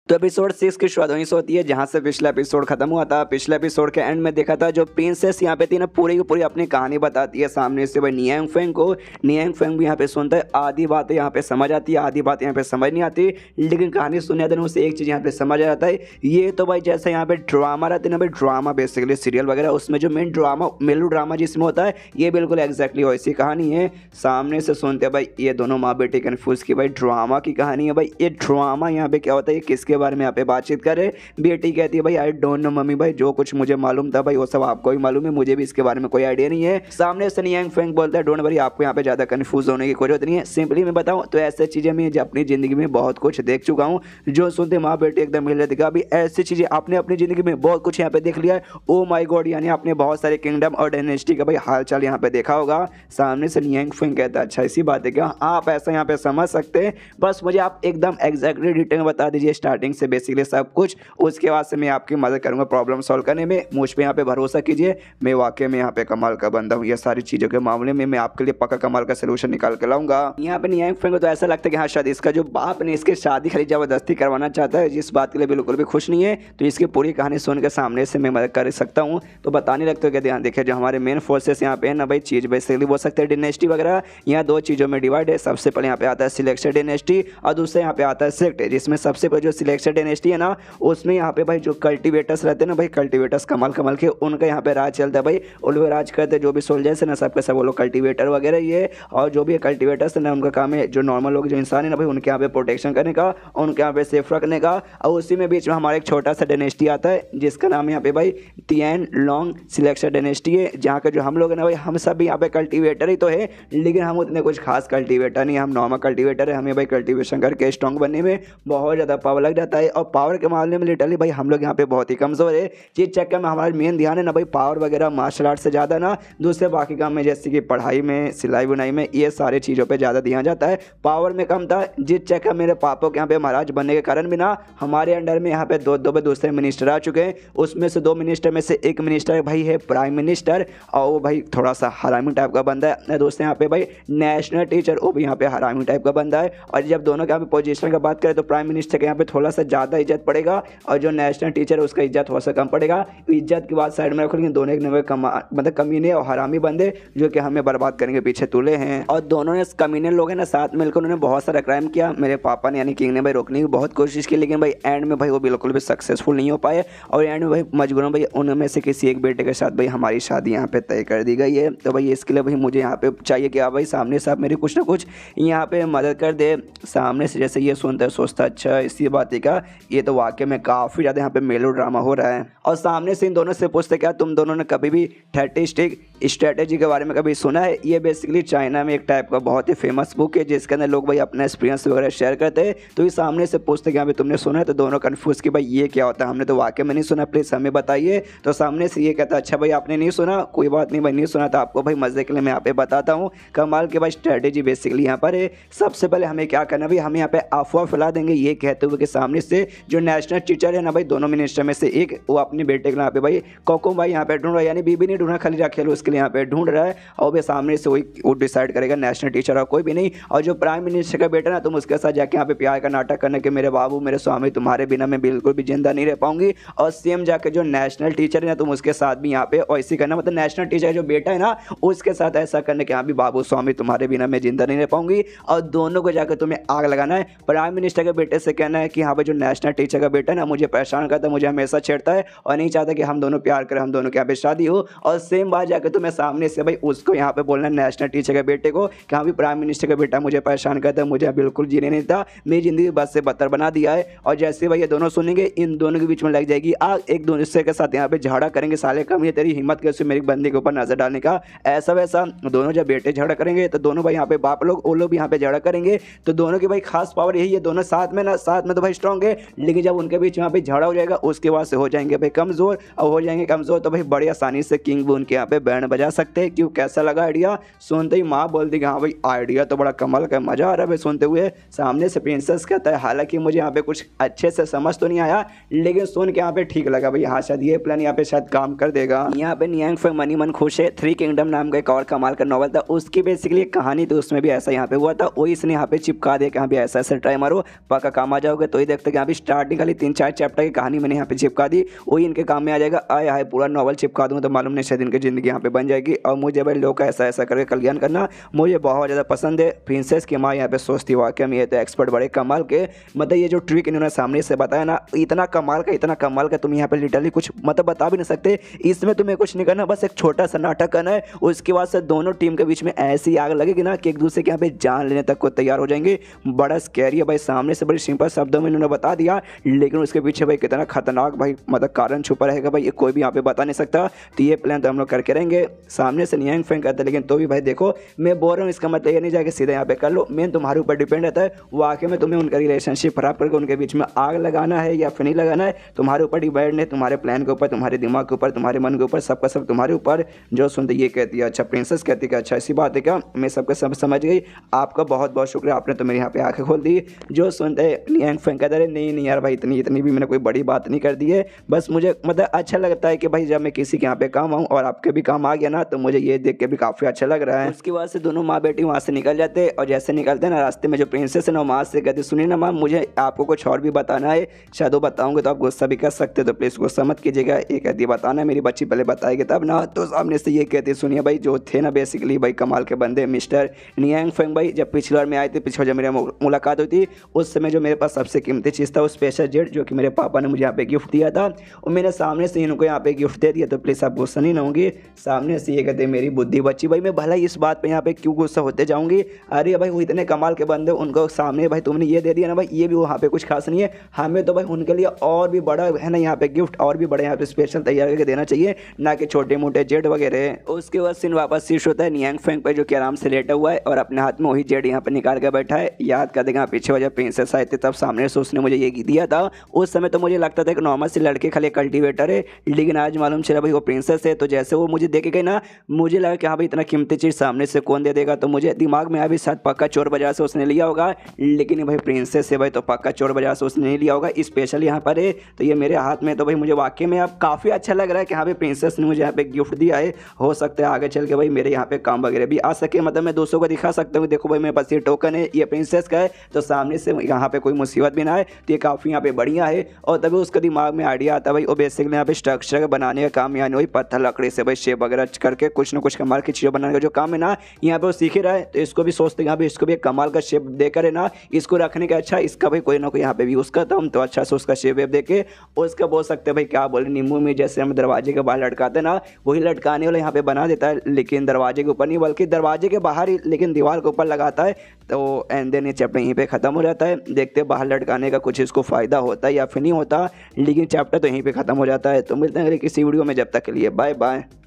तो एपिसोड 6 की शुरुआत वहीं से होती है जहां से पिछला एपिसोड खत्म हुआ था। पिछले एपिसोड के एंड में देखा था जो प्रिंसेस यहाँ पे थी ना, पूरी की पूरी अपनी कहानी बताती है सामने से भाई नियांग फेंग को। नियांग फेंग भी यहाँ पे सुनता है, आधी बातें यहाँ पे समझ आती है, आधी बातें यहाँ पे समझ नहीं आती, लेकिन कहानी सुनने आते उसे एक चीज़ यहाँ पे समझ आ जाता है। ये तो भाई जैसे यहाँ पे ड्रामा रहते हैं ना भाई, ड्रामा बेसिकली सीरियल वगैरह, उसमें जो मेन ड्रामा मेलो ड्रामा जिसमें होता है, ये बिल्कुल एग्जैक्टली वैसी कहानी है। सामने से सुनते हैं भाई ये दोनों माँ बेटे कन्फ्यूज की भाई ड्रामा की कहानी है। भाई ये ड्रामा यहाँ पे क्या होता है, किसके बारे में यहाँ पे बातचीत करे। बेटी कहती है भाई आई डोंट नो मम्मी, भाई जो कुछ मुझे मालूम था भाई वो सब आपको ही मालूम है, मुझे भी इसके बारे में कोई आइडिया नहीं है। सामने से नियांग फेंग बोलता है डोंट वरी, आपको यहाँ पे ज्यादा कंफ्यूज होने की कोई जरूरत नहीं है। सिंपली मैं बताऊं तो ऐसी चीजें मैं अपनी जिंदगी में बहुत कुछ देख चुका हूँ। जो सुनते माँ बेटे एकदम मिल रहे थे, अभी ऐसी चीजें आपने अपनी जिंदगी में बहुत कुछ यहाँ पे देख लिया है। ओ माई गॉड, यानी आपने बहुत सारे किंगडम और डायनेस्टी का भाई हालचाल यहाँ पे देखा होगा। सामने से नियांग फेंग कहता है अच्छा ऐसी बात है क्या, आप ऐसा यहाँ पे समझ सकते हैं, बस मुझे आप एकदम एग्जैक्टली डिटेल बता दीजिए स्टार्टिंग से बेसिकली सब कुछ, उसके बाद से मैं आपकी मदद करूंगा प्रॉब्लम सॉल्व करने में। मुझ पे यहाँ पे भरोसा कीजिए, मैं वाकई में यहाँ पे कमाल का बंदा हूँ, ये सारी चीज़ों के मामले में मैं आपके लिए पक्का कमाल का सोल्यूशन निकाल के लाऊंगा। यहाँ पे नियांग फेंग को तो ऐसा लगता है कि हाँ शायद इसका जो बाप ने इसकी शादी खाली जबरदस्ती करवाना चाहता है, जिस बात के लिए बिल्कुल भी खुश नहीं है। तो इसकी पूरी कहानी सुन के सामने से मैं मदद कर सकता हूँ। तो बताने लगते हो कि ध्यान देखिए, जो हमारे मेन फोर्सेस यहाँ पे है ना भाई, चीज़ बेसिकली बोल सकते हैं डिनेस्टी वगैरह, यहाँ दो चीज़ों में डिवाइड है। सबसे पहले यहाँ पे आता है सिलेक्शन डिनेस्टी और दूसरे यहाँ पे आता है सेक्ट, जिसमें सबसे पहले जो सिलेक्शन डिनेस्टी है ना, उसमें यहाँ पे भाई जो कल्टिवेटर्स रहते हैं ना भाई, कल्टिवेटर्स कमाल कमाल के उनका यहाँ पे राज चलता है भाई। वो लोग राज करते हैं, जो भी सोल्जर्स है ना सबके सब वो लोग कल्टिवेटर वगैरह ये, और जो भी कल्टिवेटर्स है ना उनका काम है जो नॉर्मल लोग जो इंसान है ना भाई उनके यहाँ पे प्रोटेक्शन करने का, उनके यहाँ पे सेफ रखने का। और उसी में बीच में हमारा एक छोटा सा डायनेस्टी आता है जिसका नाम यहाँ पे भाई तियान लॉन्ग सिलेक्शन डायनेस्टी है, जहाँ के जो हम लोग है ना भाई, हम सब भी यहाँ पे कल्टिवेटर ही तो है, लेकिन हम उतने कुछ खास कल्टिवेटर नहीं, हम नॉर्मल कल्टिवेटर है। हमें भाई कल्टिवेशन करके स्ट्रॉन्ग बनने में बहुत ज़्यादा पावर लग जाता है, और पावर के मामले में लिटरली भाई हम लोग यहाँ पे बहुत ही कमज़ोर है। जिस चक्कर में हमारा मेन ध्यान है ना भाई पावर वगैरह मार्शल आर्ट से ज़्यादा ना दूसरे बाकी काम में, जैसे कि पढ़ाई में, सिलाई बुनाई में, ये सारी चीज़ों पे ज़्यादा ध्यान जाता है, पावर में कम था। जिस चक्कर मेरे पापा के यहाँ पे महाराज बनने के कारण भी ना हमारे अंडर में यहाँ पे दो दूसरे मिनिस्टर आ चुके हैं। उसमें से दो मिनिस्टर में से एक मिनिस्टर भाई है प्राइम मिनिस्टर, और वो भाई थोड़ा सा हरामी टाइप का बंदा है। दोस्तों यहाँ पे भाई नेशनल टीचर, वो भी यहाँ पे हरामी टाइप का बंदा है। और जब दोनों के यहाँ पे पोजीशन का बात करें तो प्राइम मिनिस्टर के यहाँ पे थोड़ा सा ज़्यादा इज्जत पड़ेगा, और जो नेशनल टीचर है उसका इज्जत थोड़ा सा कम पड़ेगा। इज्जत की बात साइड में रखो, लेकिन दोनों एक नंबर मतलब कमीने और हरामी बंदे जो कि हमें बर्बाद करेंगे पीछे तुले हैं। और दोनों ने कमीने लोग हैं ना साथ मिलकर उन्होंने बहुत सारा क्राइम किया। मेरे पापा ने यानी किंग ने भाई रोकने की बहुत कोशिश की, लेकिन भाई एंड में भाई वो बिल्कुल भी सक्सेसफुल नहीं हो पाए, और एंड में भाई मजबूरन भाई उनमें से किसी एक बेटे के साथ भाई हमारी शादी यहाँ पे तय कर दी गई है। तो भाई इसके लिए भाई मुझे यहाँ पे चाहिए कि आप भाई सामने से आप मेरी कुछ ना कुछ यहाँ पे मदद कर दे। सामने से जैसे ये सुनता है सोचता अच्छा इसी बात का, ये तो वाकई में काफ़ी ज़्यादा यहाँ पे मेलो ड्रामा हो रहा है। और सामने से इन दोनों से पूछते क्या तुम दोनों ने कभी भी 30 स्टिक स्ट्रेटेजी के बारे में कभी सुना है? ये बेसिकली चाइना में एक टाइप का बहुत ही फेमस बुक है जिसके अंदर लोग भाई अपना एक्सपीरियंस वगैरह शेयर करते हैं। तो ये सामने से पूछते क्या भाई तुमने सुना है? तो दोनों कन्फ्यूज कि भाई ये क्या होता है, हमने तो वाकई में नहीं सुना, प्लीज़ हमें बताइए। तो सामने से ये कहता अच्छा भाई आपने नहीं सुना, कोई बात नहीं भाई नहीं सुना, तो आपको भाई मजे के लिए मैं यहाँ पे बताता हूँ। कमाल के भाई स्ट्रेटेजी बेसिकली यहाँ पर है। सबसे पहले हमें क्या करना भाई, हम यहाँ पे अफवाह फैला देंगे ये कहते हुए कि सामने से जो नेशनल टीचर है ना भाई, दोनों मिनिस्टर में से एक, वो अपने बेटे के यहाँ पे भाई कोको भाई यहाँ पे ढूंढ रहा है, यानी बीबी नहीं ढूंढ रहा, खाली रखेल उसके लिए यहाँ पे ढूंढ रहा है। और भी सामने से वही वो डिसाइड करेगा नेशनल टीचर और कोई भी नहीं। और जो प्राइम मिनिस्टर का बेटा ना, तुम उसके साथ जाके यहाँ पे प्यार का नाटक करने के मेरे बाबू मेरे स्वामी तुम्हारे बिना मैं बिल्कुल भी जिंदा नहीं रह पाऊंगी। और सेम जाके जो नेशनल टीचर है ना, तुम उसके साथ भी यहाँ पे ऐसे करना, मतलब नेशनल टीचर जो बेटा है ना उसके साथ ऐसा करने के यहाँ भी बाबू स्वामी तुम्हारे बिना मैं जिंदा नहीं रह पाऊंगी। और दोनों को जाकर तुम्हें आग लगाना है। प्राइम मिनिस्टर के बेटे से कहना है कि हाँ भाई जो नेशनल टीचर का बेटा है ना मुझे परेशान करता है, मुझे हमेशा छेड़ता है और नहीं चाहता कि हम दोनों प्यार करें, हम दोनों के यहाँ पे शादी हो। और सेम बात जाकर तुम्हें सामने से भाई उसको यहाँ पे बोलना नेशनल टीचर के बेटे को कि हाँ भी प्राइम मिनिस्टर का बेटा मुझे परेशान करता है, मुझे बिल्कुल जीने नहीं था, मेरी जिंदगी बस से बदतर बना दिया है। और जैसे भाई ये दोनों सुनेंगे इन दोनों के बीच में लग जाएगी आग, एक दूसरे के साथ यहाँ पे झगड़ा करेंगे। साले कम ये तेरी हिम्मत कैसे मेरी बंदी के ऊपर नजर डालने का, ऐसा वैसा। दोनों जब बेटे झगड़ा करेंगे तो दोनों भाई यहाँ पे बाप लोग वो लोग भी यहाँ पे झगड़ा करेंगे। तो दोनों की भाई खास पावर यही है, दोनों साथ में ना, साथ में तो भाई स्ट्रॉन्ग है, लेकिन जब उनके बीच यहाँ पे झगड़ा हो जाएगा उसके बाद से हो जाएंगे भाई कमजोर। और हो जाएंगे कमजोर तो भाई बड़ी आसानी से किंग भी उनके यहाँ पे बैंड बजा सकते हैं। क्यों, कैसा लगा आइडिया? सुनते ही माँ बोल दी कि हाँ भाई आइडिया तो बड़ा कमाल का, मजा आ रहा है भाई सुनते हुए। सामने से प्रिंसेस कहता है हालांकि मुझे यहाँ पे कुछ अच्छे से समझ तो नहीं आया, लेकिन सुन के यहाँ पे ठीक लगा भाई, हाँ शायद ये प्लान यहाँ पे शायद काम कर देगा। यहाँ पे नियांग फेंग मनी मन खुश है। 3 किंगडम नाम का एक और कमाल का नॉवल था, उसकी बेसिकली कहानी तो उसमें भी ऐसा यहाँ पे हुआ था, वही इसने यहाँ पे चिपका दिया कि हाँ भी ऐसा ऐसा ट्राई मारो पक्का काम आ जाओगे। तो ही सकते हैं यहाँ पे स्टार्टिंग खाली 3-4 चैप्टर की कहानी मैंने यहाँ पे चिपका दी, वही इनके काम में आ जाएगा। आय हाय पूरा नॉवल चिपका दूँ तो मालूम नहीं शायद इनकी ज़िंदगी यहाँ पे बन जाएगी। और मुझे भाई लोग का ऐसा ऐसा करके कल्याण करना मुझे बहुत ज़्यादा पसंद है। प्रिंसेस की माँ यहाँ पे सोचती वाकई में ये तो एक्सपर्ट बड़े कमाल के, मतलब ये जो ट्रिक इन्होंने सामने से बताया ना इतना कमाल का तुम यहाँ पे लिटरली कुछ मतलब बता भी नहीं सकते। इसमें तुम्हें कुछ नहीं करना, बस एक छोटा सा नाटक करना है, उसके बाद से दोनों टीम के बीच में ऐसी आग लगेगी ना कि एक दूसरे के यहाँ पे जान लेने तक को तैयार हो जाएंगे। बड़ा स्कैरी है भाई, सामने से बड़ी सिंपल शब्दों में इन्होंने बता दिया, लेकिन उसके पीछे भाई कितना खतरनाक भाई मतलब कारण छुपा रहेगा भाई, ये कोई भी यहाँ पे बता नहीं सकता। तो ये प्लान तो हम लोग करके रहेंगे। सामने से नियांग फेंग करते, लेकिन तो भी भाई देखो मैं बोल रहा हूँ, इसका मतलब ये नहीं जाके सीधा यहाँ पे कर लो, मेन तुम्हारे ऊपर डिपेंड रहता है वाकई में तुम्हें उनका रिलेशनशिप खराब करके उनके बीच में आग लगाना है या फिर नहीं लगाना है, तुम्हारे ऊपर डिपेंड है, तुम्हारे प्लान के ऊपर, तुम्हारे दिमाग के ऊपर, तुम्हारे मन के ऊपर, सबका सब तुम्हारे ऊपर। जो सुनते ये कहती है अच्छा प्रिंसेस कहती है अच्छा ऐसी बात है क्या, मैं सबका सब समझ गई, आपका बहुत बहुत शुक्रिया, आपने तो मेरे यहाँ पे आंखें खोल दी। जो सुनते नियांग फेंग कहते नहीं यार भाई इतनी भी मैंने कोई बड़ी बात नहीं कर दी है, बस मुझे मतलब अच्छा लगता है कि भाई जब मैं किसी के यहाँ पे काम आऊँ और आपके भी काम आ गया ना तो मुझे ये देख के भी काफ़ी अच्छा लग रहा है। उसके बाद से दोनों माँ बेटी वहाँ से निकल जाते, और जैसे निकलते हैं ना रास्ते में जो प्रिंसेस है ना माँ से कहते सुनिए ना माँ मुझे आपको कुछ और भी बताना है, शायद वो बताऊँगे तो आप गुस्सा भी कर सकते, तो प्लीज़ गुस्सा मत कीजिएगा। ये कहती है बताना मेरी बच्ची पहले बताएगी तब ना। तो सामने से ये कहती है सुनिए भाई जो थे ना बेसिकली भाई कमाल के बंदे मिस्टर नियांग फेंग भाई, जब पिछली बार में आए थे, पिछले जब मेरी मुलाकात हुई थी उस समय जो मेरे पास सबसे कीमती चीज़ था वो स्पेशल जेट जो कि मेरे पापा ने मुझे यहाँ पे गिफ्ट दिया था, और मैंने सामने से इनको यहाँ पे गिफ्ट दे दिया, तो प्लीज़ आप गुस्सा नहीं होंगे। सामने से ये कहते हैं मेरी बुद्धि बच्ची भाई, मैं भला इस बात पे यहाँ पे क्यों गुस्सा होते जाऊँगी, अरे भाई वो इतने कमाल के बंदे उनको सामने भाई तुमने ये दे दिया ना भाई, ये भी वहाँ पे कुछ खास नहीं है, हमें तो भाई उनके लिए और भी बड़ा है ना यहाँ पे गिफ्ट और भी बड़ा यहाँ पे स्पेशल तैयार करके देना चाहिए, ना कि छोटे मोटे जेट वगैरह। उसके बाद सीन वापस शिफ्ट होता है नियांग फेंग पे जो कि आराम से लेटा हुआ है और अपने हाथ में वही जेट यहाँ पे निकाल के बैठा है। याद कर देगा पीछे वजह प्रिंसेस आए थे तब सामने से उसने मुझे ये दिया था, उस समय तो मुझे लगता था कि नॉर्मल से लड़के खाली कल्टीवेटर है, लेकिन आज मालूम चला भाई वो प्रिंसेस है। तो जैसे वो मुझे देखे गए ना मुझे लगा कि हाँ भाई इतना कीमती चीज़ सामने से कौन दे देगा, तो मुझे दिमाग में अभी शायद पक्का चोर बाजार से उसने लिया होगा, लेकिन भाई प्रिंसेस है भाई तो पक्का चोर बाजार से उसने नहीं लिया होगा, स्पेशल यहाँ पर है तो ये मेरे हाथ में। तो भाई मुझे वाकई में अब काफ़ी अच्छा लग रहा है कि हाँ भाई प्रिंसेस ने मुझे यहाँ पे गिफ्ट दिया है, हो सकता है आगे चल के भाई मेरे यहाँ पे काम वगैरह भी आ सके, मतलब मैं दूसरों को दिखा सकता हूँ देखो भाई मेरे पास ये टोकन है ये प्रिंसेस का है, तो सामने से यहाँ पे कोई मुसीबत भी ना आए, तो ये काफ़ी यहाँ पे बढ़िया है। और तभी उसके दिमाग में आइडिया आता है भाई वो बेसिकली यहाँ पे स्ट्रक्चर बनाने का काम, यानी वही पत्थर लकड़ी से भाई शेप वगैरह करके कुछ ना कुछ कमाल की चीज़ें बनाने का जो काम है ना यहाँ पे वो सीख ही रहा है, तो इसको भी सोचते यहाँ पे इसको भी एक कमाल का शेप देकर है ना इसको रखने का अच्छा इसका भाई कोई ना कोई यहाँ पे भी यूज़ करता हूँ, तो अच्छा से उसका शेप वेप देके उसका बोल सकते हैं भाई क्या बोले नींबू में जैसे हम दरवाजे के बाहर लटकाते ना वही लटकाने वाला यहाँ पे बना देता है, लेकिन दरवाजे के ऊपर नहीं बल्कि दरवाजे के बाहर ही लेकिन दीवार के ऊपर लगाता है। तो एंड देन ये चैप्टर यहीं पे ख़त्म हो जाता है। देखते हैं बाहर लटकाने का कुछ इसको फ़ायदा होता है या फिर नहीं होता, लेकिन चैप्टर तो यहीं पे ख़त्म हो जाता है। तो मिलते हैं अगले किसी वीडियो में, जब तक के लिए बाय बाय।